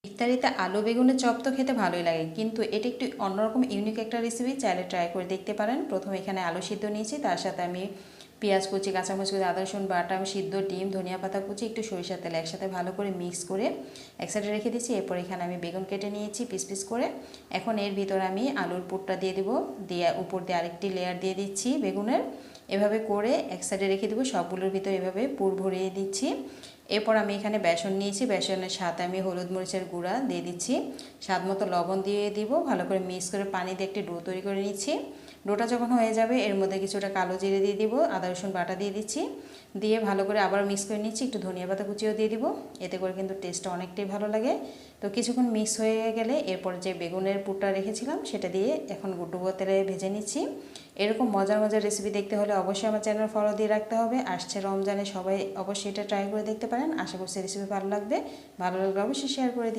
ইফতারিতে আলু বেগুনের চপ তো খেতে ভালোই লাগে, কিন্তু এটা একটু অন্যরকম ইউনিক একটা রেসিপি, চাইলে ট্রাই করে দেখতে পারেন। প্রথমে এখানে আলু সিদ্ধ নিয়েছি, তার সাথে আমি পেঁয়াজ কুচি, কাঁচামরিচ কুচি, আদা রসুন বাটা, সিদ্ধ ডিম, ধনিয়া পাতা কুচি, একটু সরিষার তেল একসাথে ভালো করে মিক্স করে এক সাইডে রেখে দিচ্ছি। এরপর এখানে আমি বেগুন কেটে নিয়েছি পিস পিস করে। এখন এর ভিতরে আমি আলুর পুরটা দিয়ে দেবো, দিয়ে উপর দিয়ে আরেকটি লেয়ার দিয়ে দিচ্ছি বেগুনের। এভাবে করে এক সাইডে রেখে দেবো, সবগুলোর ভিতরে এভাবে পুর ভরিয়ে দিচ্ছি। এরপর আমি এখানে বেসন নিয়েছি, বেসনের সাথে আমি হলুদ মরিচের গুঁড়া দিয়ে দিচ্ছি, স্বাদ মতো লবণ দিয়ে দিব, ভালো করে মিক্স করে পানি দিয়ে একটি ডো তৈরি করে নিচ্ছি। ডোটা যখন হয়ে যাবে এর মধ্যে কিছুটা কালো জিরে দিয়ে দিব, আদা রসুন বাটা দিয়ে দিচ্ছি, দিয়ে ভালো করে আবার মিক্স করে নিচ্ছি। একটু ধনিয়া পাতা কুচিও দিয়ে দিব, এতে করে কিন্তু টেস্টটা অনেকটাই ভালো লাগে। তো কিছুক্ষণ মিক্স হয়ে গেলে এরপর যে বেগুনের পুরটা রেখেছিলাম সেটা দিয়ে এখন ডুবো তেলে ভেজে নিচ্ছি। এরকম মজার মজার রেসিপি দেখতে হলে অবশ্যই আমার চ্যানেল ফলো দিয়ে রাখতে হবে। আসছে রমজানে সবাই অবশ্যই এটা ট্রাই করে দেখতে পারেন। আশা করছি রেসিপি ভালো লাগবে, ভালো লাগলে অবশ্যই শেয়ার করে দিন।